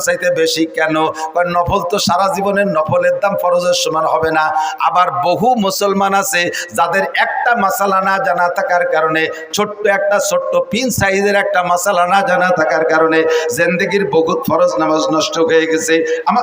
চাইতে বেশি কেন? কারণ নফল তো সারা জীবনের নফলের দাম ফরজের সমান হবে না। আবার বহু মুসলমান আছে যাদের একটা মাসালা না জানা থাকার কারণে, ছোট্ট পিন সাইজের একটা মাসালা না জানা থাকার কারণে জিন্দেগির বহুত ফরজ নামাজ নষ্ট হয়ে গেছে। আমার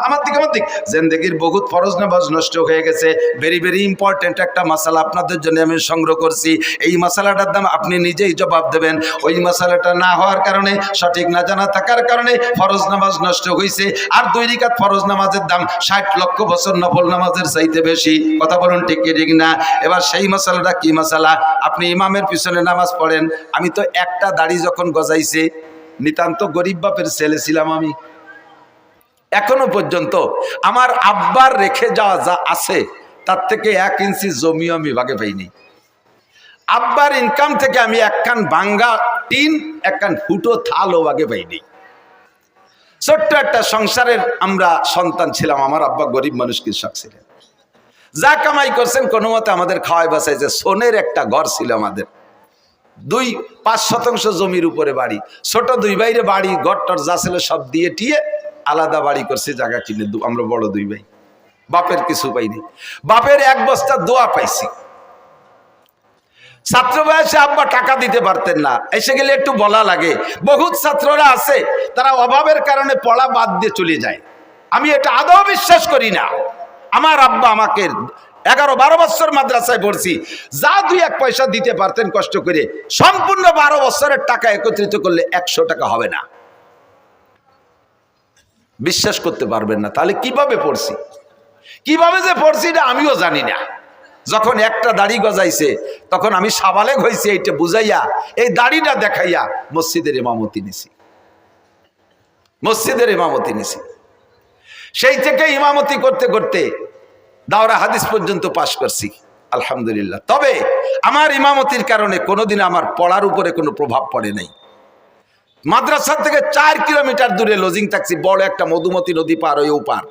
দিক জিন্দেগির বহুত ফরজ নামাজ নষ্ট হয়ে গেছে। ভেরি ভেরি ইম্পর্টেন্ট একটা মাসালা আপনাদের জন্য আমি সংগ্রহ করছি। এই মাসালাটার দাম আপনি নিজেই জবাব দেবেন। ওই মাসালাটা না হওয়ার কারণে, সঠিক না জানা থাকার কারণে ফরজ নামাজ নষ্ট হয়েছে। আর 2 রাকাত ফরজ নামাজের দাম 60 লক্ষ বছর নফল নামাজের চাইতে বেশি। কথা বলুন ঠিক কি ঠিক না? এবার সেই মাসালাটা কি মাসালা? আপনি ইমামের পিছনে নামাজ পড়েন। আমি তো একটা দাড়ি যখন গজাইছে, নিতান্ত গরিব বাপের ছেলে ছিলাম আমি। এখনো পর্যন্ত আমার আব্বার রেখে যাওয়া যা আছে তার থেকে 1 ইঞ্চি জমিও আমি ভাগে পাইনি। আব্বার ইনকাম থেকে আমি একখান ভাঙ্গা টিন, একখান ফুটো থালও ভাগে পাইনি। ছোট্ট একটা সংসারের আমরা সন্তান ছিলাম। আমার আব্বা গরিব মানুষ, কৃষক ছিলেন। যা কামাই করছেন কোনো মতে আমাদের খাওয়াই বাঁচাইছে। সোনের একটা ঘর ছিল আমাদের, 2-5 শতাংশ জমির উপরে বাড়ি। ছোট 2 ভাইরে বাড়ি ঘরটর যা ছিল সব দিয়ে টিয়ে আলাদা বাড়ি করছে, জায়গা কিনে। আমরা বড় 2 ভাই, বাপের কিছু পাইনি। বাপের 1 বস্তা দোয়া পাইছি। ছাত্র বয়সে আব্বা টাকা দিতে পারতেন না, এসে গেলে একটু বলা লাগে। বহুত ছাত্ররা আছে তারা অভাবের কারণে পড়া বাদ দিয়ে চলে যায়। আমি এটা আদৌ বিশ্বাস করি না। আমার আব্বা আমাকে 11-12 বছর মাদ্রাসায় পড়ছি, যা 2-1 পয়সা দিতে পারতেন কষ্ট করে, সম্পূর্ণ 12 বছরের টাকা একত্রিত করলে 100 টাকা হবে না। বিশ্বাস করতে পারবেন না। তাহলে কিভাবে পড়ছি, কিভাবে যে পড়ছি এটা আমিও জানি না। যখন একটা দাড়ি গজাইছে তখন আমি সাবালেগ হয়েছি, এইটা বুঝাইয়া এই দাড়িটা দেখাইয়া মসজিদের ইমামতি নিছি। সেই থেকে ইমামতি করতে করতে দাওরা হাদিস পর্যন্ত পাশ করছি, আলহামদুলিল্লাহ। তবে আমার ইমামতির কারণে কোনোদিন আমার পড়ার উপরে কোনো প্রভাব পড়ে নাই। মাদ্রাসা থেকে 4 কিলোমিটার দূরে লজিং থাকছি, বড় একটা মধুমতি নদী পার হয়ে ওপার।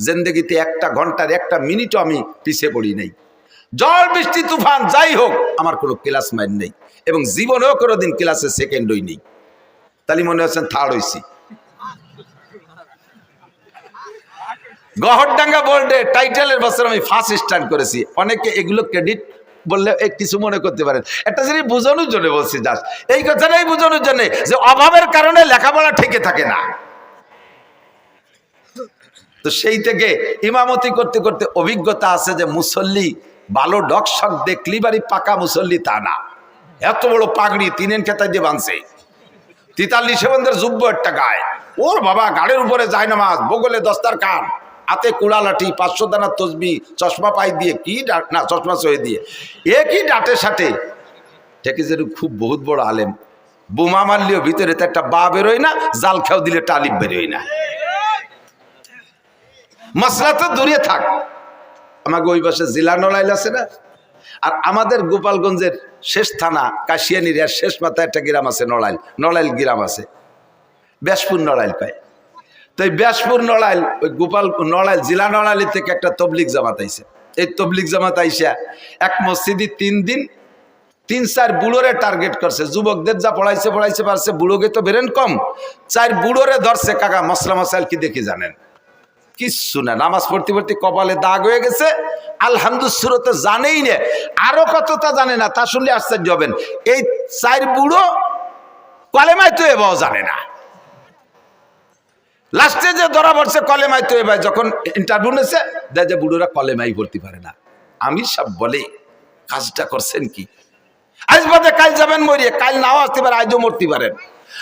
জিন্দেগিতে 1 ঘন্টার 1 মিনিটও আমি পিছিয়ে পড়ি নাই। জল বৃষ্টি তুফান যাই হোক আমার কোনো ক্লাস মাইন নেই, এবং জীবনেও কোনোদিন ক্লাসে সেকেন্ড হই নেই। তাহলে মনে হচ্ছেন থার্ড হইছি। গহরডাঙ্গা বোর্ডে টাইটেলের বছর আমি ফার্স্ট স্টার্ট করেছি। অনেকে এগুলো ক্রেডিট বললে কিছু মনে করতে পারেন, একটা জিনিস বোঝানোর জন্য বলছি, জাস্ট এই কথাটাই বোঝানোর জন্য যে অভাবের কারণে লেখাপড়া ঠেকে থাকে না। তো সেই থেকে ইমামতি করতে করতে অভিজ্ঞতা আছে যে মুসল্লি ভালো ডকশক দেখলি বাড়ি পাকা মুসল্লি তা না। এত বড় পাগড়ি 3 খেতা দিয়ে বাঁধছে, 43 সেবন্ধের যুব্য একটা গায়ে, ওর বাবা গাড়ির উপরে যায় নামাজ, বগলে দস্তার কান, হাতে কুড়া লাঠি, 500 দানার তসবি, চশমা পাই দিয়ে কি না চশমা সয়ে দিয়ে একই ডাটে সাথে থেকে যে খুব বহুত বড় আলেম। বোমা মারলেও ভিতরে তো একটা বা বেরোয় না, জাল খেয়াও দিলে টালিব বেরোয় না। মশলা তো দূরে থাক, আমাকে ওই পাশে জেলা নড়াইল আছে না, আর আমাদের গোপালগঞ্জের শেষ থানা কাশিয়ানির শেষ মাথায় একটা গ্রাম আছে নড়াইল গ্রাম আছে, ব্যাসপুর নড়াইল পায়। তো এই ব্যাসপুর নড়াইল, ওই নড়াইল জেলা নড়াইল থেকে একটা তবলিগ জামাত আইসে। এই তবলিগ জামাত আইসা এক মসজিদে 3 দিন 3-4 বুড়োরে টার্গেট করছে। যুবকদের যা পড়াইছে পারছে, বুড়োকে তো বেরেন কম, 4 বুড়োরে ধরছে। কাকা মশলা মশাইল কি দেখি জানেন? কিচ্ছু না, নামাজ পড়তে পড়তে কপালে দাগ হয়ে গেছে, আলহামদুলিল্লাহ তো জানেই না, আরো কতটা জানে না, তা শুনলে আশ্চর্য হবেন। এই 4 বুড়ো কলেমায় তো এবাও জানে না। লাস্টে যে ধরা পড়ছে কলেমায় তো এবার, যখন ইন্টারভিউ নিয়েছে যে বুড়োরা কলেমাই পড়তে পারে না। আমির সাহেব বলে কাজটা করছেন কি, আজ বাদে কাল যাবেন মরিয়ে, কাল নাও আসতে পারে, আজও মরতে পারেন।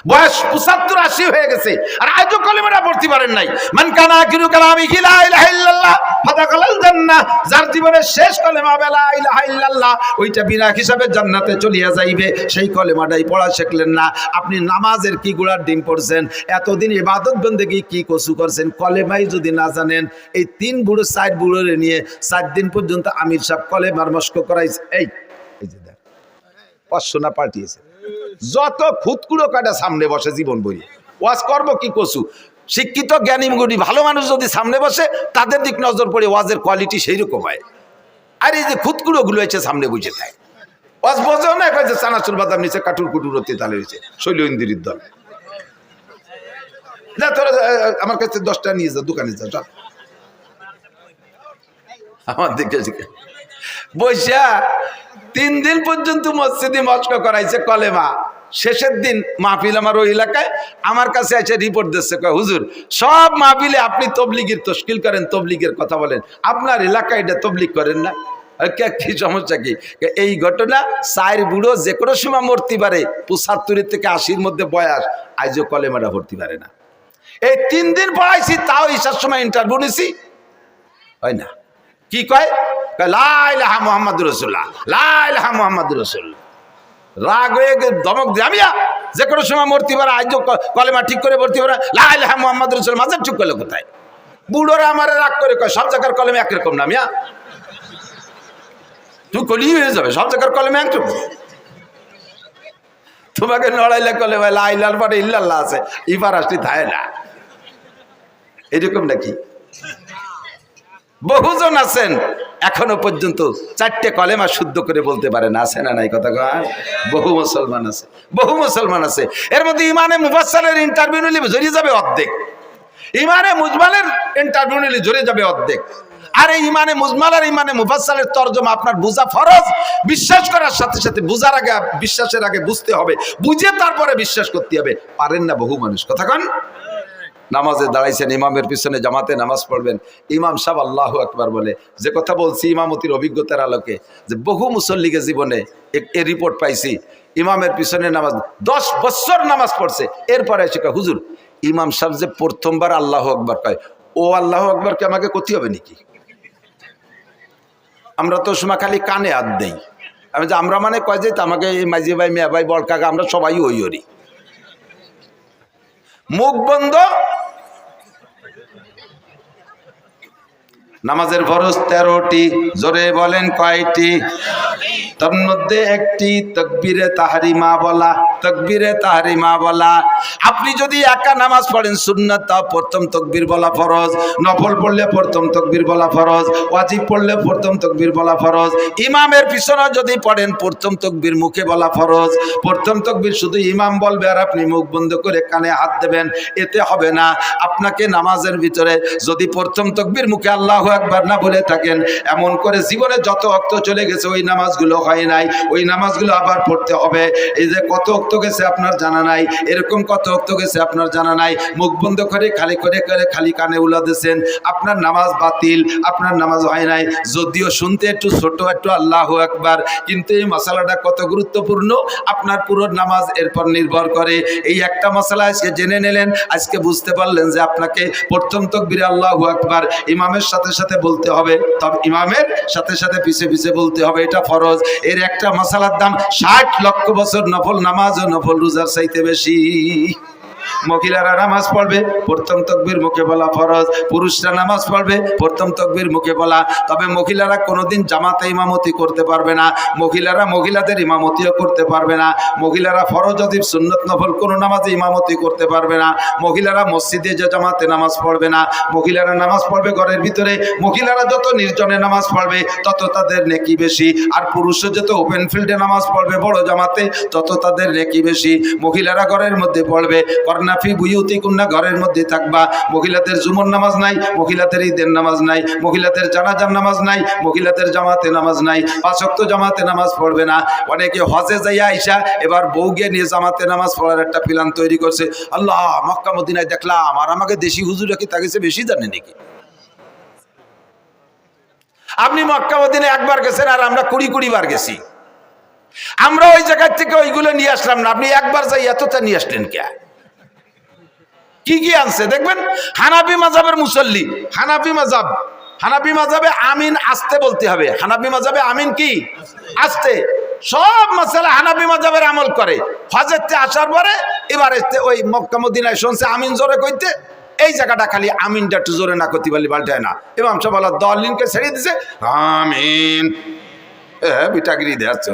বয়স 75-80 হয়ে গেছে আর আজও কলেমাটা পড়তে পারেন নাই। মান কানা আখিরু কালামিহি লা ইলাহা ইল্লাল্লাহ ফাদাখালাল জান্নাহ, যার জীবনের শেষ কলেমা লা ইলাহা ইল্লাল্লাহ, ওইটা বিনা হিসাবে জান্নাতে চলিয়া যাইবে। সেই কলেমাটাই পড়া শিখলেন না। আপনি নামাজের কি গোড়ার ডিম পড়ছেন, এতদিন ইবাদত বন্দেগী কি কসু করছেন, কলেমাই যদি না জানেন। এই 3 বুড়ো 4 বুড়োরে নিয়ে 4 দিন পর্যন্ত আমির সাহেব কলেমার মস্ক করাইছে। এই যে দেখ 500 না পাঠিয়েছে, যত খুদকুড়ো কাটা সামনে বসে জীবন বই ওয়াজ করবো কি কসু। শিক্ষিত জ্ঞানী গুণী ভালো মানুষ যদি সামনে বসে, তাদের দিক নজর পড়ে ওয়াজের কোয়ালিটি সেই রকম হয়। আর এই যে খুদকুড়ো গুলো হয়েছে সামনে বুঝে থাকে, ওয়াজ বোঝেও না, যে চানাচুর বাদাম নিচে কাটুর কুটুর হতে তালে হয়েছে শৈল ইন্দিরির দল। যা তোরা আমার কাছে 10টা নিয়ে যা, দোকানে যা, চল। আমার দিকে বৈশা 3 দিন পর্যন্ত মসজিদে মস্ক করাইছে কলেমা। শেষের দিন মাহফিল আমার ওই এলাকায়, আমার কাছে এসে রিপোর্ট দিচ্ছে, কয় হুজুর সব মাহফিলে আপনি তবলিগের তশকিল করেন, তবলিগের কথা বলেন, আপনার এলাকায় এটা তবলিগ করেন না। কি সমস্যা কি? এই ঘটনা 4 বুড়ো যে কোনো সময় মরতে পারে, 75 থেকে 80-র মধ্যে বয়স, আজও কলেমাটা ভর্তি পারে না। এই 3 দিন পড়াইছি, তাও ঈশার সময় ইন্টারভিউ নিছি, হয় না। কি কয়? লা ইলাহা মুহাম্মাদুর রাসূলুল্লাহ, লা ইলাহা মুহাম্মাদুর রাসূলুল্লাহ। রাগ হয়ে ধমক দিয়ে আমি যে কোনো সময় মরতে পারে, আজও কলেমা ঠিক করে ভর্তি পারে, লা ইলাহা মুহাম্মাদুর রাসূলুল্লাহ। মাঝে চুপ করলো কোথায়? বুড়োরা আমার রাগ করে কয় সব জায়গার কলেমা একরকম না মিয়া, তুই কলি হয়ে যাবে, সব জায়গার কলেমা একরকম। তোমাকে লড়াইলে কলেমা লা ইলাহার পরে ইল্লাল্লাহ আছে, ইবার আসতে থাকে না, এরকম নাকি? বহুজন আছেন এখনো পর্যন্ত 4টে কলেমা শুদ্ধ করে বলতে পারে না, আছে না নাই কথা কয়? বহু মুসলমান আছে, বহু মুসলমান আছে। এর মধ্যে ইমানে মুফাসসালের ইন্টারভিউ নিলে জড়িয়ে যাবে অর্ধেক, ইমানে মুজমালের ইন্টারভিউ নিলে জড়িয়ে যাবে অর্ধেক। আর এই ইমানে মুজমাল আর ইমানে মুফাসসালের তরজমা আপনার বুঝা ফরজ। বিশ্বাস করার সাথে সাথে বুঝার আগে, বিশ্বাসের আগে বুঝতে হবে, বুঝে তারপরে বিশ্বাস করতে হবে। পারেন না বহু মানুষ, কথা কন। নামাজে দাঁড়াইছেন, ইমামের পিছনে জামাতে নামাজ পড়বেন, ইমাম সাহেব আল্লাহু আকবার বলে, যে কথা বলছি ইমামতির অভিজ্ঞতার আলোকে, যে বহু মুসল্লিকে জীবনে এ রিপোর্ট পাইছি, ইমামের পিছনে নামাজ 10 বছর নামাজ পড়ছে, এরপরে এসে কয় হুজুর ইমাম সাহেব যে প্রথমবার আল্লাহু আকবার কয়, ও আল্লাহু আকবারকে আমাকে করতে হবে নাকি? আমরা তো সময় খালি কানে হাত দেই, আমি যে আমরা মানে কয় যে আমাকে মাঝি ভাই, মিয়া ভাই, বড় কাকা, আমরা সবাই ওই ওরি। মুখ বন্ধ। নামাজের ফরজ 13টি, জোরে বলেন কয়টি? তার মধ্যে একটি তাকবীরে তাহরিমা বলা, তাকবীরে তাহরিমা বলা। আপনি যদি একা নামাজ পড়েন সুন্নাত, তা প্রথম তাকবীর বলা ফরজ, নফল পড়লে প্রথম তাকবীর বলা ফরজ, ওয়াজিব পড়লে প্রথম তাকবীর বলা ফরজ। ইমামের পিছনে যদি পড়েন প্রথম তাকবীর মুখে বলা ফরজ। প্রথম তাকবীর শুধু ইমাম বলবে আর আপনি মুখ বন্ধ করে কানে হাত দেবেন, এতে হবে না। আপনাকে নামাজের ভিতরে যদি প্রথম তাকবীর মুখে আল্লাহু আকবার না বলে থাকেন, এমন করে জীবনে যত ওয়াক্ত চলে গেছে ওই নামাজগুলো হয় নাই, ওই নামাজগুলো আবার পড়তে হবে। এই যে কত ওয়াক্ত গেছে আপনার জানা নাই, এরকম কত ওয়াক্ত গেছে আপনার জানা নাই, মুখ বন্ধ করে খালি করে খালি কানে উলা দিয়েছেন, আপনার নামাজ বাতিল, আপনার নামাজ হয় নাই। যদিও শুনতে একটু ছোট, একটু আল্লাহু আকবার, কিন্তু এই মশালাটা কত গুরুত্বপূর্ণ আপনার পুরো নামাজ এরপর নির্ভর করে। এই একটা মশলা আজকে জেনে নিলেন, আজকে বুঝতে পারলেন যে আপনাকে প্রথম তাকবীরে আল্লাহু আকবার ইমামের সাথে সাথে বলতে হবে, তবে ইমামের সাথে সাথে পিছে পিছে বলতে হবে, এটা ফরজ। এর একটা মশালার দাম 60 লক্ষ বছর নফল নামাজ ও নফল রোজার চাইতে বেশি। মহিলারা নামাজ পড়বে প্রথম তাকবীর মুখে বলা ফরজ, পুরুষরা নামাজ পড়বে প্রথম তাকবীর মুখে বলা। তবে মহিলারা কোনোদিন জামাতে ইমামতি করতে পারবে না, মহিলারা মহিলাদের ইমামতিও করতে পারবে না, মহিলারা ফরজ ওয়াজিব সুন্নাত নফল কোনো নামাজে ইমামতি করতে পারবে না, মহিলারা মসজিদে যে জামাতে নামাজ পড়বে না, মহিলারা নামাজ পড়বে ঘরের ভিতরে। মহিলারা যত নির্জনে নামাজ পড়বে তত তাদের নেকি বেশি, আর পুরুষও যত ওপেন ফিল্ডে নামাজ পড়বে বড় জামাতে তত তাদের নেকি বেশি। মহিলারা ঘরের মধ্যে পড়বে, করনাফি বুয়ুতিকুন্না, ঘরের মধ্যে থাকবা। মহিলাদের জুমর নামাজ নাই, মহিলাদের ঈদের নামাজ নাই, মহিলাদের জানাজার নামাজ নাই, মহিলাদের জামাতে নামাজ নাই, 5 ওয়াক্ত জামাতে নামাজ পড়বে না। অনেকে হজে যাইয়া আইসা এবার বউকে নিয়ে জামাতে নামাজ পড়ার একটা প্ল্যান তৈরি করছে। আল্লাহ, মক্কা মদিনায় দেখলাম, আর আমাকে দেশি হুজুরা কি তাকে বেশি জানে নাকি? আপনি মক্কা মদিনায় একবার গেছেন আর আমরা 20 বার গেছি। আমরা ওই জায়গার থেকে ওইগুলো নিয়ে আসলাম না, আপনি একবার যাই এতটা নিয়ে আসলেন কে? কি কি আনছে দেখবেন। হানাফি মাযহাবের মুসল্লি, হানাফি মাযহাবে আমিন আস্তে বলতে হবে। হানাফি মাযহাবে আমিন কি আস্তে। সব মাসালা হানাফি মাযহাবের আমল করে। হজেতে আসার পরে এবার ওই মক্কা মদিনায় শুনছে আমিন জোরে কইতে, এই জায়গাটা খালি আমিনটা একটু জোরে না করতে পারলে পাল্টায় না। ইমাম সাহেব আল্লাহ দলিনকে ছেড়ে দিছে, আমিন বিটাগিরি দেয়াচ্ছে।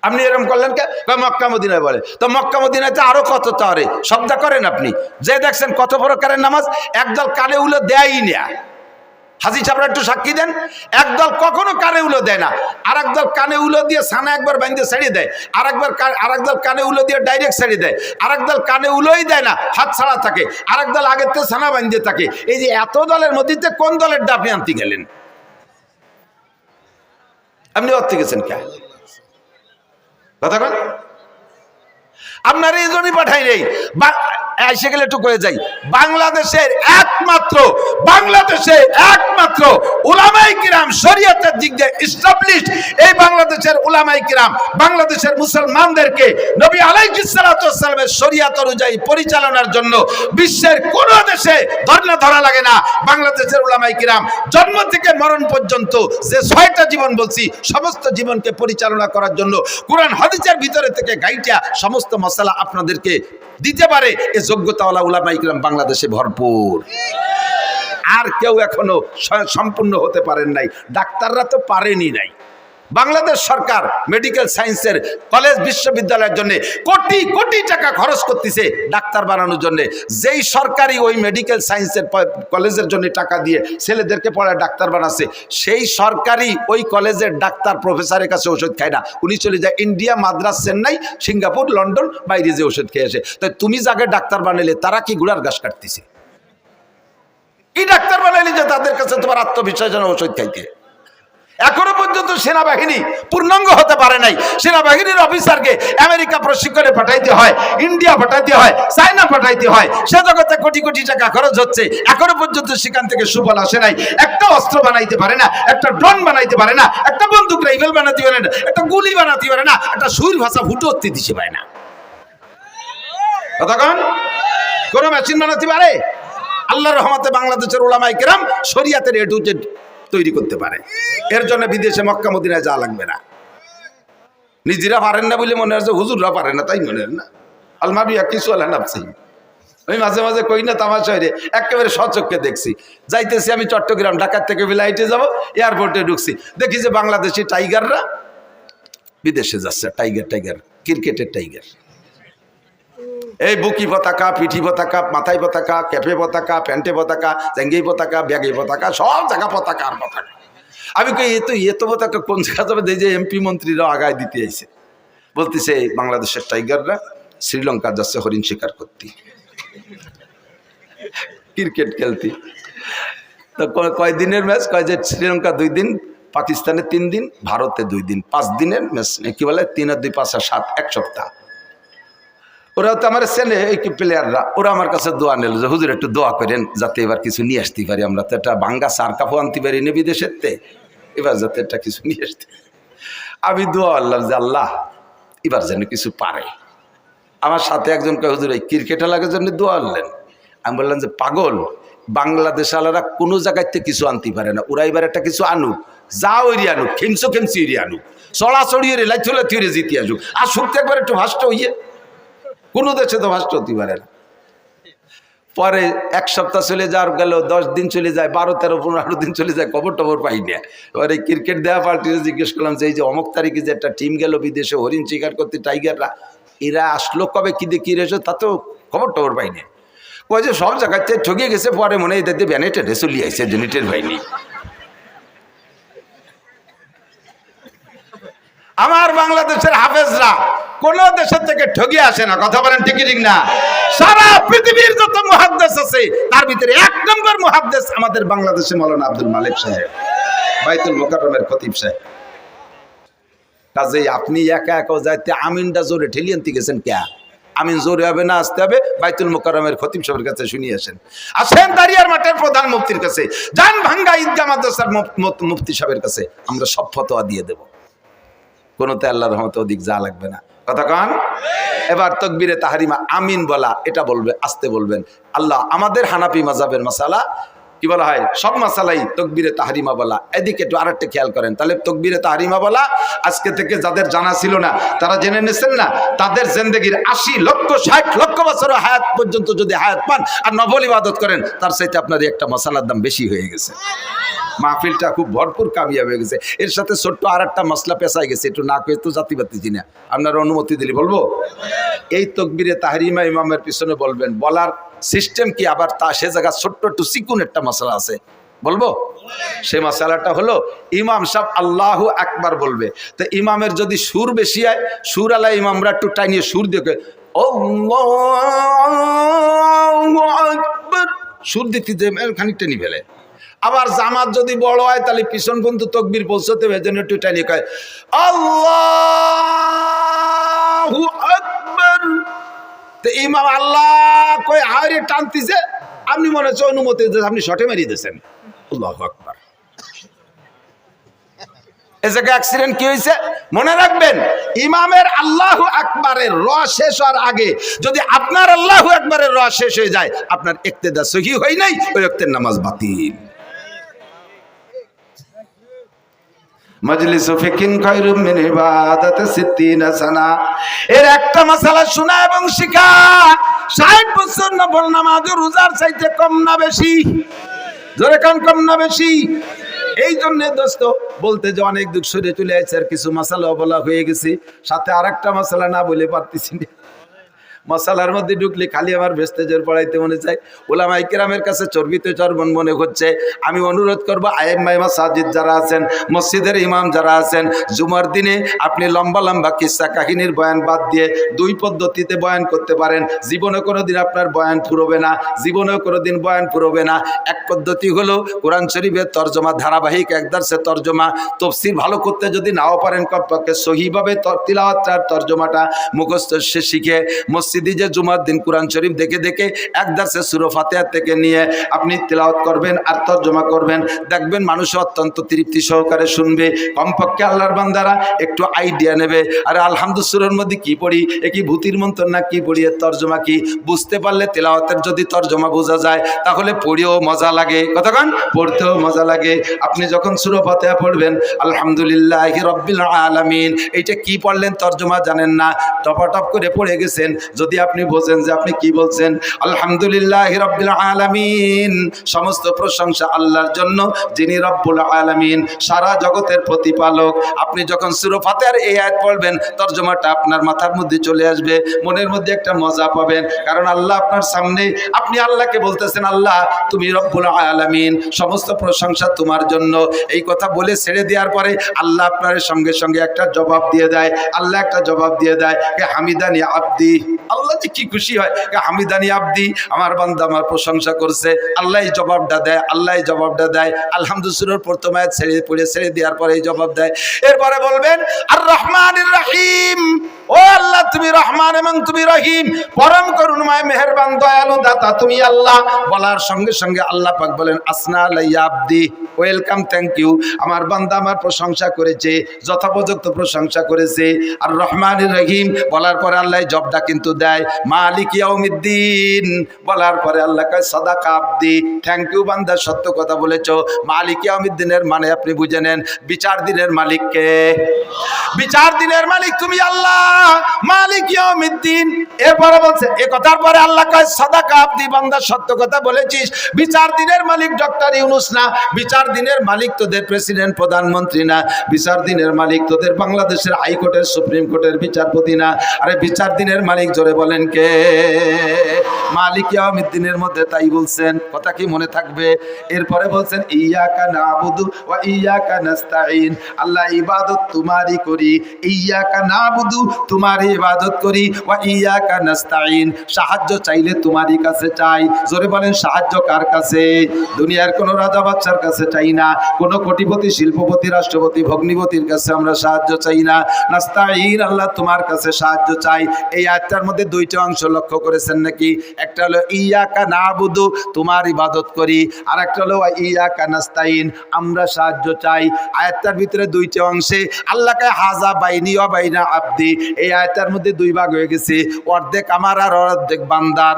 আপনি এরকম করলেন কে? মক্কা মদিনায় বলে, তো মক্কা মদিনাতে আরো কত তারে শব্দ করেন আপনি, যে দেখছেন কত প্রকারের নামাজ, একদল কানে উলে দেয়ই না। হাজি সাহেবরা একটু সাক্ষী দেন। একদল কখনো কানে উলো দেয় না, আর একদল কানে উলো দিয়ে ছানা একবার বাইন্ধে ছেড়ে দেয়, আরেকদল কানে উলো দিয়ে ডাইরেক্ট ছেড়ে দেয়, আরেকদল কানে উলোই দেয় না, হাত ছাড়া থাকে, আরেকদল আগের থেকে ছানা বাইন্ধে থাকে। এই যে এত দলের মধ্যে কোন দলের ডাপে আনতে গেলেন? আপনি অর্থে গেছেন কে কথা বল? আপনার এই জন্যই পাঠাই নেই। এসে গেলে একটু করে যাই, বাংলাদেশের একমাত্র উলামায়ে কিরাম শরীয়তের দিক দিয়ে এস্টাবলিশড এই বাংলাদেশের উলামায়ে কিরাম বাংলাদেশের মুসলমানদেরকে নবী আলাইহিস সালাতু ওয়াস সালামের শরীয়ত অনুযায়ী পরিচালনার জন্য বিশ্বের কোন দেশে ধর্ণা ধরা লাগে না। বাংলাদেশের উলামায়ে কিরাম জন্ম থেকে মরণ পর্যন্ত যে 6টা জীবন বলছি, সমস্ত জীবনকে পরিচালনা করার জন্য কোরআন হাদিসের ভিতরে থেকে গাইটা সমস্ত মশলা আপনাদেরকে দিতে পারে এ যোগ্যতাওয়ালা উলামায়ে কিরাম বাংলাদেশে ভরপুর। আর কেউ এখনো সম্পূর্ণ হতে পারেন নাই, ডাক্তাররা তো পারেনি নাই। বাংলাদেশ সরকার মেডিকেল সায়েন্সের কলেজ বিশ্ববিদ্যালয়ের জন্য কোটি কোটি টাকা খরচ করতেছে ডাক্তার বানানোর জন্য। যেই সরকারি ওই মেডিকেল সায়েন্সের কলেজের জন্য টাকা দিয়ে ছেলেদেরকে পড়ায় ডাক্তার বানাচ্ছে, সেই সরকারি ওই কলেজের ডাক্তার প্রফেসরের কাছে ওষুধ খায় না, উনি চলে যায় India, Madras, Chennai, Singapore, London, বাইরে যে ওষুধ খেয়ে আসে। তাই তুমি যাকে ডাক্তার বানাইলে তারা কি গুড়ার ঘাস কাটতেছে? কি ডাক্তার বানাইলে যে তাদের কাছে তোমার আত্মবিশ্বাস যেন ওষুধ খাইতে? এখনো পর্যন্ত সেনাবাহিনী পূর্ণাঙ্গ হতে পারে নাই। সেনাবাহিনীর অফিসারকে আমেরিকা প্রশিক্ষণে পাঠাইতে হয়, ইন্ডিয়া পাঠাইতে হয়, চায়না পাঠাইতে হয়, সে জগতে কোটি কোটি টাকা খরচ হচ্ছে, এখনো পর্যন্ত সেখান থেকে সুফল আসে নাই। একটা অস্ত্র বানাইতে পারে না, একটা ড্রোন বানাইতে পারে না, একটা বন্দুক রাইফেল বানাতে পারে না, একটা গুলি বানাতে পারে না, একটা সুর ভাষা ফুটো হতে দিতে পারে না। কতক্ষণ কোন মেশিন বানাতে পারে? আল্লাহর রহমতে বাংলাদেশের উলামায়ে কেরাম শরিয়াতের এ টু জেড তৈরি করতে পারে। এর জন্য বিদেশে মক্কা মদিনায় যাওয়া লাগবে না। নিজেরা পারেন না বলে মনে হচ্ছে হুজুররা পারেন না, তাই মনে হয় না। আলমাবিয়া কিছু আল্লাহ নাফসি। আমি মাঝে মাঝে কই না তামাশা রে, একেবারে সচক্ষে দেখছি। যাইতেছি আমি চট্টগ্রাম, ঢাকার থেকে ফ্লাইটে যাব, এয়ারপোর্টে ঢুকছি, দেখি যে বাংলাদেশি টাইগাররা বিদেশে যাচ্ছে। টাইগার ক্রিকেটের টাইগার, এই বুকি পতাকা, পিঠি পতাকা, মাথায় পতাকা, ক্যাপে পতাকা, প্যান্টে পতাকা, জাঙ্গি পতাকা, ব্যাগে পতাকা, সব জায়গা পতাকা আর পতাকা। আমি কই এত পতাকা কোন জায়গা যাবে? যে এমপি মন্ত্রীরাও আগায় দিতে আইছে, বলতেছে বাংলাদেশের টাইগাররা শ্রীলঙ্কা যাচ্ছে হরিণ শিকার করতে, ক্রিকেট খেলতে। তো কয়দিনের ম্যাচ? কয় যে শ্রীলঙ্কা 2 দিন, পাকিস্তানে 3 দিন, ভারতে 2 দিন, 5 দিনের ম্যাচ। কি বলে 3 আর 2 5 আর 7, 1 সপ্তাহ। ওরা তো আমার ছেলে এই প্লেয়াররা, ওরা আমার কাছে দোয়া নিল যে হুজুর একটু দোয়া করেন যাতে এবার কিছু নিয়ে আসতে পারি। আমরা তো একটা ভাঙ্গা সার কাপড় আনতে পারি না বিদেশের তে, এবার যাতে একটা কিছু নিয়ে আসতে। আমি দোয়া আল্লাহ যে আল্লাহ এবার যেন কিছু পারে। আমার সাথে একজন কয় হুজুর এই ক্রিকেট খেলার জন্য দোয়া আনলেন। আমি বললাম যে পাগল, বাংলাদেশ আলারা কোনো জায়গায় থেকে কিছু আনতে পারে না, ওরা এবার একটা কিছু আনুক, যা ওইরি আনুক, খেমসি ওইরি আনুক, চড়াচড়ি লাই চলে তুই জিতে আসুক, আর শুনতে একবার একটু ভাষ্ট হইয়ে। কোনো দেশে তো ভাষ্ট হতে পারে না। পরে 1 সপ্তাহ চলে যাওয়ার গেল, 10 দিন চলে যায়, 12, 13, 15 দিন চলে যায়, খবর পাই না। এবারে ক্রিকেট দেওয়া পার্টিতে জিজ্ঞেস করলাম যে এই যে অমুক তারিখে যে একটা টিম গেল বিদেশে হরিণ শিকার করতে, টাইগাররা, এরা আসলো কবে, কি দিয়ে কি রেছো, তা তো খবর পাই না। ওই যে সব জায়গাতে ঠকিয়ে গেছে, পরে মনে হয় এদের ব্যানে টেনে চলিয়ে আসছে, জেনিটের হয়নি। আমার বাংলাদেশের হাফেজরা কোন দেশের থেকে ঠগিয়ে আসে না, কথা বলেন ঠিক ঠিক না? সারা পৃথিবীর যত মুহাদ্দিস আছে তার ভিতরে 1 নম্বর মুহাদ্দিস আমাদের বাংলাদেশে মাওলানা আব্দুল মালিক সাহেব, বাইতুল মুকাররমের খতিব সাহেব। কাজেই আপনি একা যাইতে আমিনটা জোরে ঠেলিয়ে আনতে গেছেন কে? আমিন জোরে হবে না, আসতে হবে বাইতুল মুকাররমের খতিব সাহেবের কাছে শুনিয়ে আসেন দাঁড়িয়ার মাঠের প্রধান মুফতির কাছে, জান ভাঙ্গা ঈদগাহ মাদ্রাসার মুফতি সাহেবের কাছে, আমরা সব ফতোয়া দিয়ে দেব। কোনোতে আল্লাহর রহমতে অধিক যা লাগবে না, কথা কন। এবার তাকবীরে তাহরিমা আমিন বলা, এটা বলবে, আসতে বলবেন। আল্লাহ আমাদের হানাফি মাযহাবের মাসালা কি বলা হয়, সব মাসালাই তাকবীরে তাহরিমা বলা। এদিকে একটু আরেকটা খেয়াল করেন, তাহলে তাকবীরে তাহরিমা বলা আজকে থেকে যাদের জানা ছিল না তারা জেনে নিয়েছেন না, তাদের জিন্দেগীর 80 লক্ষ 60 লক্ষ বছর হায়াত পর্যন্ত যদি হায়াত পান আর নফল ইবাদত করেন, তার চাইতে আপনার একটা মশালার দাম বেশি হয়ে গেছে। মাহফিলটা খুব ভরপুর কামিয়াব হয়ে গেছে। এর সাথে ছোট্ট আর একটা মশলা পেঁচাই গেছে, একটু না কয়ে তো জাতি বাতিছি না, আপনার অনুমতি দিলে বলবো। এই তাকবীরে তাহরিমা ইমামের পিছনে বলবেন, বলার সিস্টেম কি, আবার তা সে জায়গা ছোট্ট একটু চিকুন একটা মশলা আছে, বলবো? সে মাসালাটা হলো ইমাম সাহেব আল্লাহু আকবার বলবে, তো ইমামের যদি সুর বেশি হয়, সুর আলা ইমামরা একটু টাইনিয়ে সুর দিয়ে আল্লাহু আকবার সুর দিতে যে খানিকটা নি ফেলে। আবার জামাত যদি বড় হয় তাহলে পিছন পর্যন্ত তকবীর পৌঁছতে হবে, জন্য একটু টাইনিয়ে কয় আল্লাহু আকবার। তো ইমাম আল্লাহ কয় আরে টানতিছে, আপনি মনে হচ্ছে অনুমতি দিয়েছেন, আপনি শটে মেরিয়ে দিয়েছেন। আল্লাহু আকবার। এ জায়গায় অ্যাক্সিডেন্ট কি হয়েছে মনে রাখবেন, ইমামের আল্লাহু আকবারের র শেষ হওয়ার আগে যদি আপনার আল্লাহু আকবারের র শেষ হয়ে যায়, আপনার ইক্তেদা সহিহ হয় নাই, ওই ওয়াক্তের নামাজ বাতিল। মাজলিসু ফিকিন খায়রুম মিন ইবাদাতি 60 সানা। এর একটা মাসালা শোনা এবং শিখা 60 বছর নফল নামাজ ও রোজার চাইতে কম না বেশি? জোরে কান, কম না বেশি? এই জন্য দোস্ত বলতে যে অনেক দুঃখ সরে চলে আসছে, আর কিছু মাসালা বলা হয়ে গেছে, সাথে আরেকটা মাসালা না বলে পারতেছি না। মশালার মধ্যে ঢুকলে খালি আমার ভেস্তেজের পড়াইতে মনে চাই। ওলামায়ে কেরামের কাছে চর্বিতে চর্বণ মনে হচ্ছে। আমি অনুরোধ করবো আইম্মায়ে মাসাজিদ যারা আছেন, মসজিদের ইমাম যারা আছেন, জুমার দিনে আপনি লম্বা লম্বা কিস্সা কাহিনীর বয়ান বাদ দিয়ে 2 পদ্ধতিতে বয়ান করতে পারেন। জীবনে কোনোদিন আপনার বয়ান ফুরবে না, জীবনেও কোনোদিন বয়ান ফুরবে না। এক পদ্ধতি হলো কোরআন শরীফের তর্জমা, ধারাবাহিক এক দার্সে তর্জমা। তাফসীর ভালো করতে যদি নাও পারেন, কমপক্ষে সহিভাবে তিলাওয়াতটার তর্জমাটা মুখস্থ শিখে মসজিদে যে জুমার দিন কোরআন শরীফ দেখে দেখে এক দার্সে সূরা ফাতিহা থেকে নিয়ে আপনি তিলাওয়াত করবেন আর তর্জমা করবেন, দেখবেন মানুষ অত্যন্ত তৃপ্তি সহকারে শুনবে। কমপক্ষে আল্লাহর বান্দারা একটু আইডিয়া নেবে, আরে আলহামদুলিল্লাহ সূরার মধ্যে কি পড়ি, এ কি ভূতির মন্ত্র না কি পড়ি, এর তর্জমা কি বুঝতে পারলে তিলাওয়াতের যদি তর্জমা বোঝা যায় তাহলে পড়েও মজা লাগে, কতক্ষণ পড়তেও মজা লাগে। আপনি যখন সূরা ফাতিহা পড়বেন আলহামদুলিল্লাহি রাব্বিল আলামিন, এইটা কি পড়লেন তর্জমা জানেন না, টপাটপ করে পড়ে গেছেন, যদি আপনি বোঝেন যে আপনি কি বলছেন, আলহামদুলিল্লাহি রাব্বিল আলামিন, সমস্ত প্রশংসা আল্লাহর জন্য যিনি রব্বুল আলামিন, সারা জগতের প্রতিপালক। আপনি যখন সূরা ফাতিহার এই আয়াত পড়বেন, তর্জমাটা আপনার মাথার মধ্যে চলে আসবে, মনের মধ্যে একটা মজা পাবেন, কারণ আল্লাহ আপনার সামনে, আপনি আল্লাহকে বলতেছেন আল্লাহ তুমি রব্বুল আলামিন, সমস্ত প্রশংসা তোমার জন্য। এই কথা বলে ছেড়ে দেওয়ার পরে আল্লাহ আপনার সঙ্গে সঙ্গে একটা জবাব দিয়ে দেয়, আল্লাহ একটা জবাব দিয়ে দেয় কে হামিদানি আব্দি। আল্লাহ যে কি খুশি হয়, হামিদানি আব্দি, আমার বান্দা আমার প্রশংসা করছে। আল্লাহ জবাবটা দেয়, আল্লাহ জবাবটা দেয়। আলহামদুলিল্লাহ প্রথম আয়াত ছেড়ে দেওয়ার পরে এই জবাব দেয়। এরপরে বলবেন আর রহমানির রহিম, ও আল্লাহ তুমি রহমান এবং তুমি রহিম, পরম করুণাময় মেহেরবান দয়ালু দাতা তুমি আল্লাহ। বলার সঙ্গে সঙ্গে আল্লাহ পাক বলেন আসনা আলাইয়া আব্দি, ওয়েলকাম, থ্যাংক ইউ, আমার বান্দা আমার প্রশংসা করেছে, যথোপযুক্ত প্রশংসা করেছে। আর রহমানির রহিম বলার পরে আল্লাহ জবটা কিন্তু দেয় মালিক ইয়াউমিদ্দিন, বলার পরে আল্লাহ কয় সাদাকা আব্দি, থ্যাংক ইউ বান্দা, সত্য কথা বলেছো। মালিক ইয়াউমিদ্দিনের মানে আপনি বুঝে নেন বিচার দিনের মালিককে, বিচার দিনের মালিক তুমি আল্লাহ, মালিক ইয়াউমিদ্দিন। এরপরে বলছে, এ কথার পরে আল্লাহ কয় সাদাকা আব্দি, বান্দা সত্য কথা বলেছিস। বিচার দিনের মালিক ডক্টর ইউনূস না, বিচার দিনের মালিক তোদের প্রেসিডেন্ট প্রধানমন্ত্রী না, বিচার দিনের মালিক তোদের বাংলাদেশের হাইকোর্টের সুপ্রিম কোর্টের বিচারপতি না, আরে বিচার দিনের মালিক জোরে বলেন কে? মালিক ইয়াউমিদ্দিনের মধ্যে তাই বলছেন, কথা কি মনে থাকবে? এরপরে বলছেন ইয়াকা নাবুদু ওয়া ইয়াকা নাস্তাঈন, আল্লাহ ইবাদত তোমারই করি, ইয়াকা নাবুদু তোমারই ইবাদত করি, ওয়া ইয়াকা নাস্তাঈন সাহায্য চাইলে তোমারই কাছে চাই। জোরে বলেন সাহায্য কার কাছে? দুনিয়ার কোন রাজা বাদশার কাছে চাই না, কোন কোটিপতি শিল্পপতি রাষ্ট্রপতি ভগ্নিপতির কাছে আমরা সাহায্য চাই না। নাস্তাঈন আল্লাহ তোমার কাছে সাহায্য চাই। এই আয়াতটার মধ্যে 2টা অংশ লক্ষ্য করেছেন নাকি? একটা হলো ইয়াকা নাবুদু তোমার ইবাদত করি, আর একটা হলো ইয়াকা নাস্তাঈন আমরা সাহায্য চাই। আয়াতটার ভিতরে 2টা অংশে আল্লাহকে হাজা বাইনি ওয়া বাইনা আব্দি, এই আয়াতটার মধ্যে 2 ভাগ হয়ে গেছে, অর্ধেক আমার আর অর্ধেক বান্দার।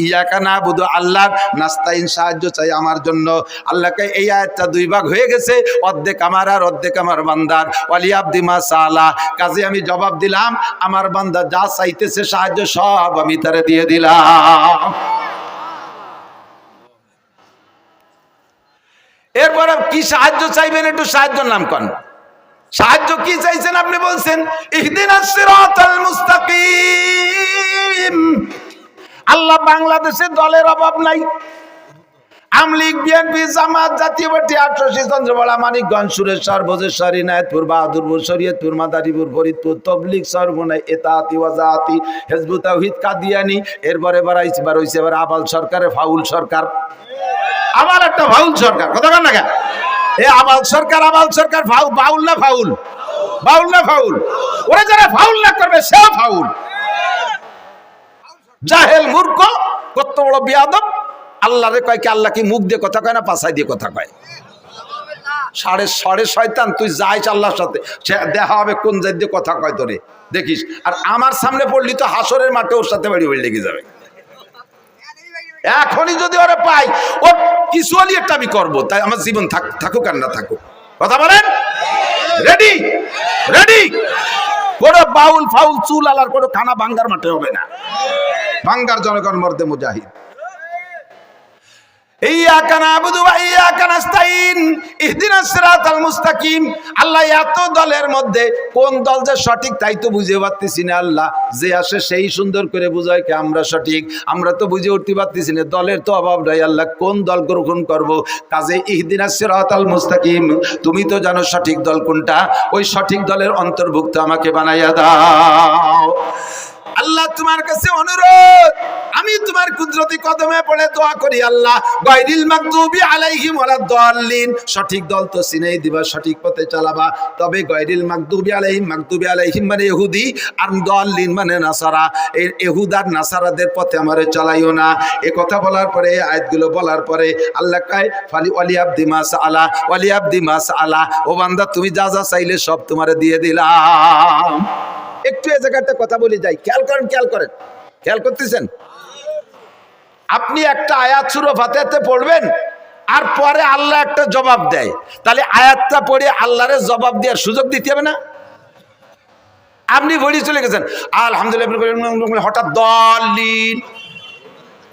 ইয়াকা নাবুদু আল্লাহ, নাস্তাঈন সাহায্য চাই আমার জন্য। আল্লাহকে এই আয়াতটা 2 ভাগ হয়ে গেছে, অর্ধেক আমার আর অর্ধেক আমার বান্দার। ওয়ালি আব্দি মা সালা, কাজে আমি জবাব দিলাম আমার বান্দা যা চাইতেছে সাহায্য সব আমি তারে দিয়ে দিলাম। এরপরে কি সাহায্য চাইবেন, একটু সাহায্যের নাম কোন? সাহায্য কি চাইছেন আপনি? বলছেন ইহদিনাস সিরাতাল মুস্তাকিম। আল্লাহ বাংলাদেশে দলের অভাব নাই, আমলিগ, বিএনপি, জামাত, জাতীয় পার্টি, 88 চন্দ্রবড়া, মানিকগঞ্জ, সুরেশ্বর, ভোজেশ্বর, ইনায়েতপুর, বাহাদুরপুর, শরীয়তপুর, মাদারীপুর, ফরিদপুর, তবলিগ, সরমুনাই, এতাআতি ওয়া জাআতি, হিজবুত তাওহীদ, কাদিয়ানী। এরপরে হইছে এবার আবাল সরকারের ফাউল সরকার। আবার একটা ফাউল সরকার, কথা বল না কেন? এই আবাল সরকার বাউল না ফাউল? বাউল না ফাউল? ওরা যারা ফাউল না করবে সে ফাউল। জাহেল, মূর্খ, কত বড় বিয়াদব। আল্লাহরে কয় কি আল্লাহ কি মুখ দিয়ে কথা কয় না পাছাই দিয়ে কথা কয়? সাড়ে শয়তান, তুই যাইস আল্লাহর সাথে, সে দেখা হবে কোন জাত দিয়ে কথা কয় তোরে, দেখিস। আর আমার সামনে পড়লি তো হাসরের মাঠে ওর সাথে বাড়ি বাড়ি লেগে যাবে। এখনই যদি ওরা পাই, ওর কিছু হলি একটা আমি করবো, তাই আমার জীবন থাকুক আর না থাকুক। কথা বলেন? রেডি? রেডি? কোনো বাউল ফাউল চুল আলার কোনো খানা ভাঙ্গার মাঠে হবে না। ভাঙ্গার জনগণ মর্দে মুজাহিদ। ইয়্যাকা না'বুদু ওয়া ইয়্যাকা নাস্তাইন ইহদিনাস সিরাতাল মুস্তাকিম। আল্লাহ এত দলের মধ্যে কোন দল যে সঠিক তাই তো বুঝে পারতেছি না। আল্লাহ যে আসে সেই সুন্দর করে বুঝায় কি আমরা সঠিক, আমরা তো বুঝে উঠতে পারতেছি না। দলের তো অভাব নাই। আল্লাহ কোন দল গ্রহণ করব? কাজে ইহদিনাস সিরাতাল মুস্তাকিম, তুমি তো জানো সঠিক দল কোনটা, ওই সঠিক দলের অন্তর্ভুক্ত আমাকে বানাইয়া দাও। আল্লাহ তোমার কাছে অনুরোধ, আমি তোমার কুদরতি কদমে পড়ে দোয়া করি, আল্লাহ গায়রিল মাগদুবি আলাইহিম ওয়ালাদ দাল্লিন, সঠিক দল তো চিনেই দিবা, সঠিক পথে চালাবা। তবে গায়রিল মাগদুবি আলাইহিম মানে ইহুদি, আর দাল্লিন মানে নাসারা, এই ইহুদ আর নাসারাদের পথে আমারে চালাইও না। এই কথা বলার পরে, আয়াতগুলো বলার পরে আল্লাহ কয় ফালি ওয়ালিয়াবদি মাসআলা ওয়ালিয়াবদি মাসআলা, ও বান্দা তুমি যা যা চাইলে সব তোমারে দিয়ে দিলাম। একটু এই জায়গাতে কথা বলে যাই, খেয়াল করেন, খেয়াল করতেছেন? আপনি একটা আয়াত সূরা ফাতিহাতে পড়বেন, আর পরে আল্লাহ একটা জবাব দেয়, তাহলে আয়াতটা পড়ে আল্লাহরে জবাব দেওয়ার সুযোগ দিতে হবে না? আপনি পড়ে চলে গেছেন আলহামদুলিল্লাহ, হঠাৎ দাল্লিন,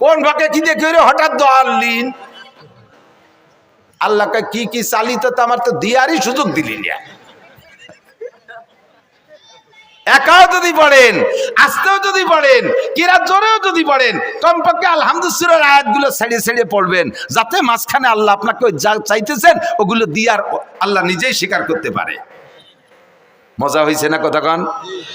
কোন ভাগে কি দেখে হঠাৎ দাল্লিন? আল্লাহকে কি কি চালিত আমার তো দিয়ারই সুযোগ দিলি না। একাও যদি পড়েন, আস্তেও যদি পড়েন, কিরা জোরেও যদি পড়েন, কমপক্ষে আলহামদুলিল্লাহ আয়াতগুলো ছেড়ে পড়বেন, যাতে মাঝখানে আল্লাহ আপনাকে যা চাইতেছেন ওগুলো দিয়ার আল্লাহ নিজেই স্বীকার করতে পারে। মজা হয়েছে না কথাক্ষণ?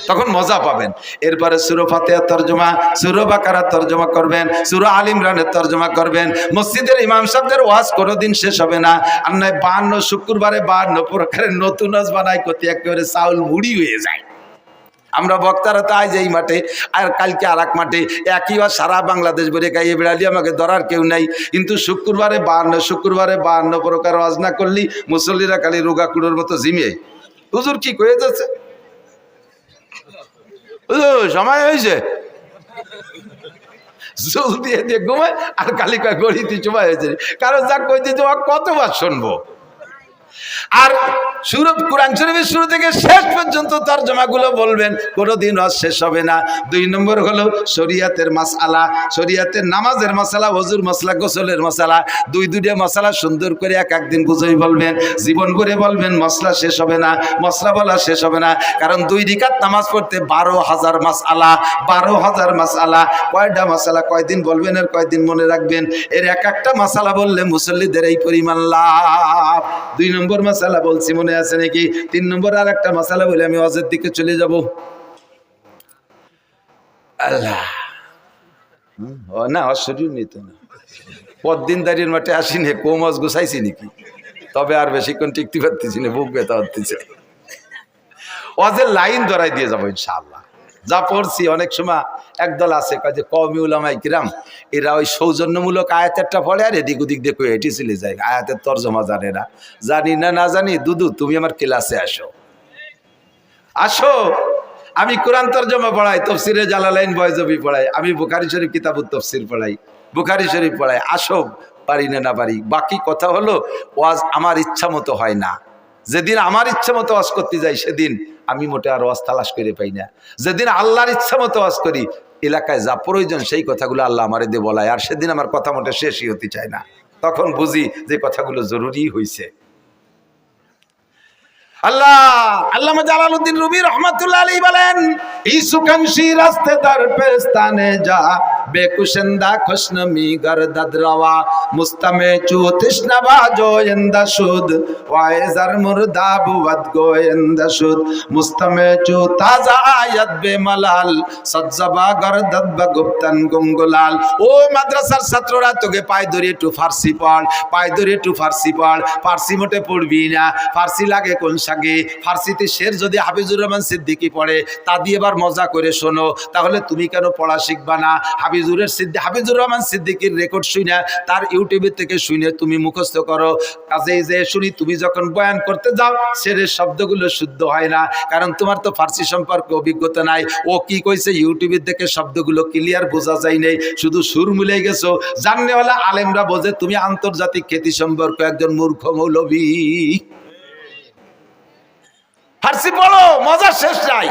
তখন মজা পাবেন। এরপরে সূরা ফাতিহার তরজমা, সূরা বাকারার তরজমা করবেন, সূরা আল ইমরানের তরজমা করবেন। মসজিদের ইমাম সাহেবদের ওয়াজ কোনোদিন শেষ হবে না। আর নয় 52 শুক্রবারে 52 প্রকারের নতুন ওয়াজ বানায়, করতে একেবারে চাউল মুড়ি হয়ে যায়। আমরা বক্তারা তো আজ এই মাঠে, আর কালকে আর এক মাঠে, একই ওয়াজ সারা বাংলাদেশ বেড়ে গাইয়ে বেড়ালি, আমাকে ধরার কেউ নাই। কিন্তু শুক্রবারে 52 প্রকার ওয়াজ না করলি মুসল্লিরা খালি রোগা কুড়োর মতো ঝিমিয়ে, হুজুর কি কয়ে যাচ্ছে, সময় হয়েছে জল দিয়ে দিয়ে ঘুমায়, আর কালি কয় গড়িতে সময় হয়েছে। কারণ যা কইতে কতবার শুনবো। আর কোরআন শরীফের শুরু থেকে শেষ পর্যন্ত তরজমাগুলো বলবেন, কোনোদিন ওয়াজ শেষ হবে না। 2 নম্বর হলো শরিয়াতের মাসআলা, শরিয়াতের নামাজের মাসআলা, ওযুর মাসআলা, গোসলের মাসআলা, দুইটা মাসআলা সুন্দর করে এক দিন বুঝাই বলবেন, জীবন ভরে বলবেন, মশলা শেষ হবে না, মশলা বলা শেষ হবে না। কারণ 2 রাকাত নামাজ পড়তে 12,000 মাসআলা, 12,000 মাসআলা। কয়টা মাসআলা, কয়দিন বলবেন আর কয়দিন মনে রাখবেন, এর এক একটা মাসআলা বললে মুসল্লিদের এই পরিমাণ লাভ। 2 নম্বর মাসালা বলছি, মনে আছে নাকি? 3 নম্বর আর একটা মাসালা বলে আমি ওয়াজের দিকে চলে যাব। আল্লাহ না, অশরীর নিত না, পরদিন দাঁড়িয়ে মাঠে আসিনি, কম ওয়াজ গুছাইছি নাকি? তবে আর বেশিক্ষণ টিকতে পারতেছি না, বুক ব্যথা হতেছে। ওয়াজের লাইন ধরাই দিয়ে যাবো ইনশাআল্লাহ। যা পড়ছি অনেক সময় একদল আছে কাজে কওমি উলামায়ে কিরাম, এরা ওই সৌজন্যমূলক আয়াতেরটা পড়ে আর এদিক ওদিক দেখো এটি চলে যায়, আয়াতের তরজমা জানে না। জানি না জানি, দুদু তুমি আমার ক্লাসে আসো। আমি কোরআন তরজমা পড়াই, তাফসিরে জালালাইন বয়জবি পড়াই, আমি বুখারী শরীফ কিতাবুত তাফসির পড়াই, বুখারী শরীফ পড়াই। আসো, পারি না পারি। বাকি কথা হলো ওয়াজ আমার ইচ্ছা মতো হয় না। যেদিন আমার ইচ্ছা মতো ওয়াজ করতে যাই সেদিন আমি মোটে আর ওয়াজ তালাশ করে পাই না। যেদিন আল্লাহর ইচ্ছা মতো ওয়াজ করি, এলাকায় যা প্রয়োজন সেই কথাগুলো আল্লাহ আমারে দিয়ে বলায়, আর সেদিন আমার কথা মোটে শেষই হতে চায় না। তখন বুঝি যে কথাগুলো জরুরি হয়েছে। আল্লামা জালালউদ্দিন রুমি রহমাতুল্লাহ আলাইহি বলেন, ইসুকানশি রাস্তে দার পেস্তানে যা, বেকুশন্দা খুশনমি গরদদ রওয়া মুস্তামে চু তৃষ্ণা বাজোয়েন্দা সুদ ওয়াইজার মুর্দা বুদ গোয়েন্দা সুদ মুস্তামে চু তাজা আয়াত বেমালাল সজ্জাবা গরদদ গুপ্তন গুঙ্গুলাল। ও মাদ্রাসার ছাত্ররা, তোকে পায়ে ধরে একটু ফার্সি পড়, পায়ে ধরে একটু ফার্সি পড়। ফার্সি মোটে পড়বি না, ফার্সি লাগে কোন সাগে? ফার্সিতে শের যদি হাফিজুর রহমান সিদ্দিকী পড়ে তা দিয়ে এবার মজা করে শোনো, তাহলে তুমি কেন পড়া শিখবা না? হাফিজুর রহমান সিদ্দিকীর রেকর্ড শুনে, তার ইউটিউবের থেকে শুনে তুমি মুখস্থ করো। কাজেই যে শুনি তুমি যখন বয়ান করতে যাও শেরের শব্দগুলো শুদ্ধ হয় না, কারণ তোমার তো ফার্সি সম্পর্কে অভিজ্ঞতা নাই। ও কি কইছে ইউটিউবের থেকে শব্দগুলো ক্লিয়ার বোঝা যায় নাই, শুধু সুর মিলে গেছো। জাননেওয়ালা আলেমরা বোঝে তুমি আন্তর্জাতিক খ্যাতি সম্পর্কে একজন মূর্খ মৌলবী। ফার্সি পড়ো, মজা শেষ নাই।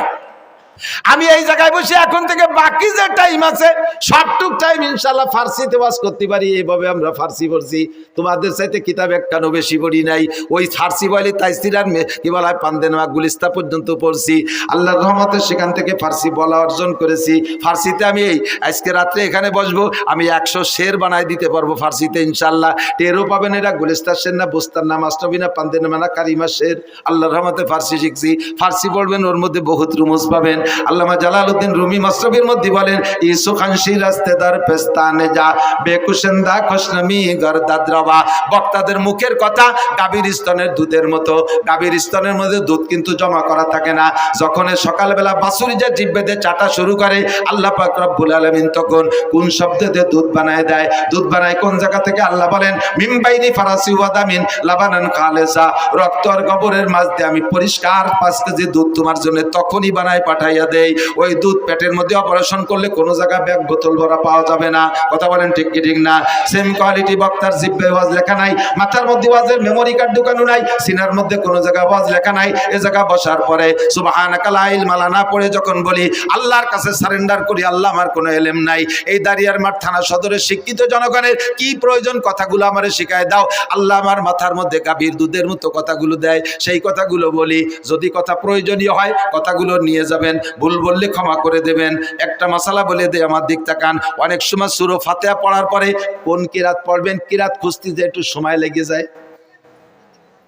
আমি এই জায়গায় বসে এখন থেকে বাকি যে টাইম আছে সবটুক টাইম ইনশাল্লাহ ফার্সিতে ওয়াজ করতে পারি। এইভাবে আমরা ফার্সি পড়ছি, তোমাদের চাইতে কিতাব একখানো বেশি পড়ি নাই। ওই ফার্সি বলি তাইসিরার কি বলা হয় পান্দেনামা গুলিস্তা পর্যন্ত পড়ছি। আল্লাহর রহমতে সেখান থেকে ফার্সি বলা অর্জন করেছি। ফার্সিতে আমি এই আজকে রাত্রে এখানে বসবো, আমি 100 শের বানাই দিতে পারবো ফার্সিতে ইনশাল্লাহ। টেরও পাবেন এটা গুলিস্তা শের না, বুস্তার না, মাস্টাবি না, পান্দেনামা না, কারিমা শের। আল্লাহর রহমতে ফার্সি শিখছি। ফার্সি পড়বেন, ওর মধ্যে বহুত রুমুজ পাবেন। আল্লামা জালালউদ্দিন রুমি মাসরবির মধ্যে বলেন, ইসু খানশি রাস্তেদার পেস্তানে যা বেকুশন্দা খুশনমি গরদাদ রওয়া। বক্তাদের মুখের কথা গাভীর স্তনের দুধের মতো। গাভীর স্তনের মধ্যে দুধ কিন্তু জমা করা থাকে না। যখন সকালবেলা বাছুরি যে জিভ বেঁধে চাটা শুরু করে, আল্লাহ পাক রব্বুল আলামিন তখন কোন শব্দ দিয়ে দুধ বানায় দেয়? দুধ বানায় কোন জায়গা থেকে? আল্লাহ বলেন, মিমবাইনি ফারাসি ওয়াদামিন লাবানান খালেসা। রক্ত আর গোবরের মাঝ দিয়ে আমি পরিষ্কার 5 কেজি দুধ তোমার জন্য তখনই বানায় পাঠাইয়া দেয়। ওই দুধ পেটের মধ্যে অপারেশন করলে কোনো জায়গায় ব্যাগ বোতল ভরা পাওয়া যাবে না। কথা বলেন ঠিক কি ঠিক না? সেম কোয়ালিটি বক্তার জিহ্বায় ওয়াজ লেখা নাই, মাথার মধ্যে ওয়াজের মেমোরি কার্ড ঢুকানো নাই, সিনার মধ্যে কোনো জায়গায় ওয়াজ লেখা নাই। এই জায়গা বসার পরে সুবহানাকা লা ইলমা লানা পড়ে যখন বলি, আল্লাহর কাছে সারেন্ডার করি, আল্লাহ আমার কোনো এলেম নাই। এই দাঁড়িয়ার মাঠ থানা সদরের শিক্ষিত জনগণের কি প্রয়োজন কথাগুলো আমারে শিখায় দাও। আল্লাহ আমার মাথার মধ্যে গাভীর দুধের মতো কথাগুলো দেয়, সেই কথাগুলো বলি। যদি কথা প্রয়োজনীয় হয় কথাগুলো নিয়ে যাবেন, ভুল বললে ক্ষমা করে দেবেন। একটা মাসালা বলে দে, আমার দিক তাকান। অনেক সময় সূরা ফাতিহা পড়ার পরে কোন কিরাত পড়বেন, কিরাত খুঁজতে যে একটু সময় লেগে যায়।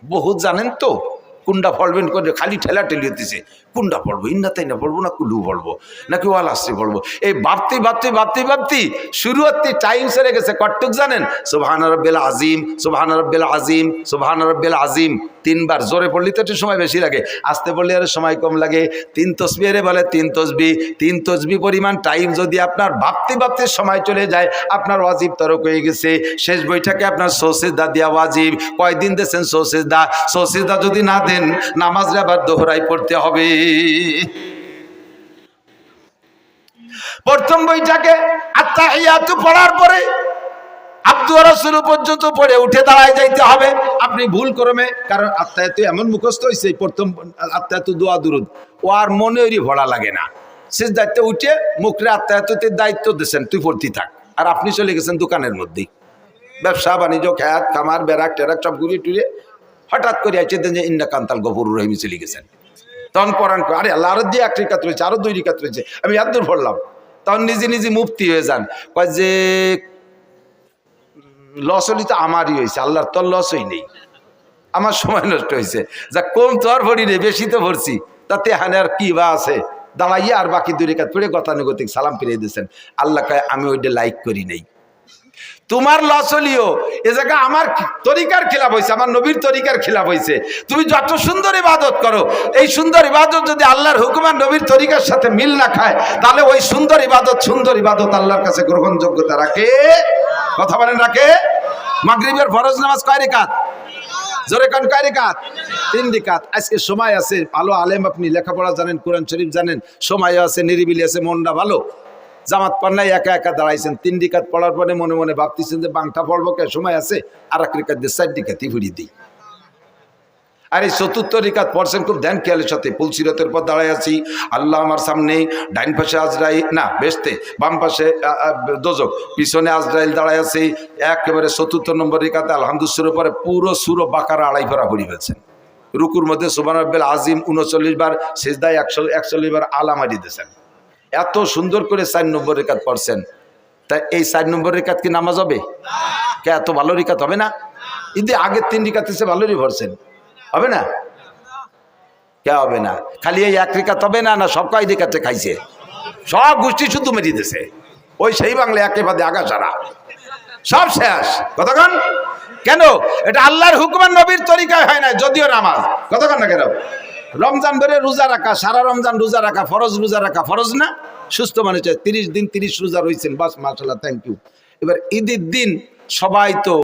বহুত জানেন তো কোনটা পড়বেন, খালি ঠেলা ঠেলি হতেছে। কোনটা পড়বো, ইন্না তাই না পড়বো না কুলু পড়বো নাকি ওয়াল আসতে পড়বো, এই ভাবতে শুরু হতে টাইম সেরে গেছে। কটুক জানেন? সুবহান রাব্বিল আযীম, সুবহান রাব্বিল আযীম, সুবহান রাব্বিল আযীম 3 বার। জোরে পড়লে তো একটু সময় বেশি লাগে, আস্তে পড়লে আর সময় কম লাগে। 3 তসবিহ বলে 3 তসবিহ। 3 তসবিহ পরিমাণ টাইম যদি আপনার ভাবতে সময় চলে যায়, আপনার ওয়াজিব তরক হয়ে গেছে। শেষ বইটাকে আপনার সৌসিজদা দেওয়া ওয়াজিব। কয়দিন দিয়েছেন সৌসিজদা? সৌসিজদা যদি না দেন নামাজে আবার দোহরাই পড়তে হবে। প্রথম বইটাকে আত্তাহিয়াতু পড়ার পরে আব্দু রাসূল পর্যন্ত পড়ে উঠে দাঁড়ায় যাইতে হবে। আপনি ভুল করবে, কারণ আত্তাহিয়াতু এমন মুখস্থ হইছে, প্রথম আত্তাহিয়াতু দোয়া দুরুদ ও আর মনেরই ভরা লাগে না। সিজদাতে উঠে মুখরে আত্তাহিয়াতুর দায়িত্ব দিয়েছেন, তুই পড়তে থাক, আর আপনি চলে গেছেন দোকানের মধ্যে। ব্যবসা বাণিজ্য, খ্যাত খামার, বেরাক টেরাক সব ঘুরিয়ে টুরিয়ে হঠাৎ করে আইছে যে ইন্না কান্তাল গফুরুর রহিম চলে গেছেন। তখন পড়ান, আরে আল্লাহ আরো দিয়ে 1 রিকাত রয়েছে, আরো 2 রিকাত রয়েছে, আমি এত দূর পড়লাম। তখন নিজে মুফতি হয়ে যান, কয় যে লস হলি তো আমারই হয়েছে, আল্লাহর তোর লস হই নেই, আমার সময় নষ্ট হয়েছে। যা কম তো আর ভরি নেই, বেশি তো ভরছি, তাতে হানে আর কি বা আছে। দাঁড়াইয়া আর বাকি 2 রিকাত পড়ে গতানুগতিক সালাম ফিরিয়ে দিয়েছেন। আল্লাহ কয় আমি ওইটা লাইক করি নাই, তোমার লস হলিও এ জায়গা আমার তরিকার খিলাফ হয়েছে, আমার নবীর তরিকার খিলাফ হয়েছে। তুমি যত সুন্দর ইবাদত করো, এই সুন্দর ইবাদত যদি আল্লাহর হুকুম আর নবীর তরিকার সাথে মিল না খায়, তাহলে ওই সুন্দর ইবাদত আল্লাহর কাছে গ্রহণযোগ্যতা রাখে? কথা বলেন রাখে? মাগরিবের ফরজ নামাজ কয় রিকাত? জোরে কোন কয় রিকাত? 3 রিকাত। আজকে সময় আছে, ভালো আলেম আপনি, লেখাপড়া জানেন, কোরআন শরীফ জানেন, সময় আছে, নিরিবিলি আছে, মনটা ভালো। জামাত পান্নায় একা দাঁড়াইছেন, 3 রিকাত পড়ার পরে মনে মনে ভাবতেছেন যে বাংটা পড়বো, কে সময় আছে, আর 1 রিকাত দিয়ে 4 রিকাতই ফুরিয়ে দিই। আর এই 4র্থ রিকাত পড়ছেন খুব ধ্যান খেয়ালের সাথে। পুলসিরতের পর দাঁড়ায় আছি, আল্লাহ আমার সামনে, ডাইন পাশে আজরাইল, না বেহেশতে, বাম পাশে দোজখ, পিছনে আজরাইল দাঁড়ায় আছে। একেবারে 4র্থ নম্বর রিকাতে আলহামদুলিল্লাহর পরে পুরো সূরা বাকারা 2.5 পারা পড়ে ফেলছেন। রুকুর মধ্যে সুবহান রাব্বিল আযীম 39 বার, সিজদায় 141 বার আলা মারি দিয়েছেন। এত সুন্দর করে 4 নম্বর রিকাত পড়ছেন। তা এই 4 নম্বর রিকাত কি নামাজ হবে? কে এত ভালো রিকাত হবে না? ঈদে আগের 3 রিকাত এসে ভালোই ভরছেন, হবে না? কে হবে না? খালি এই 1 রিকাত হবে না, না সব কয় রিকাতে খাইছে? সব গোষ্ঠী শুধু মেরে দিছে। ওই সেই বাংলা একেবারে আগা সারা সব শেষ। কতক্ষণ? কেন? এটা আল্লাহর হুকুমান নবীর তরিকায় হয় না, যদিও নামাজ। কতক্ষণ না কেন? রমজান ধরে রোজা রাখা, সারা রমজান রোজা রাখা ফরজ, রোজা রাখা ফরজ না? সুস্থ মানুষ 30 দিন 30 রোজা রয়েছেন, বাস মাশাআল্লাহ, থ্যাংক ইউ। এবার ঈদের দিন সবাই তো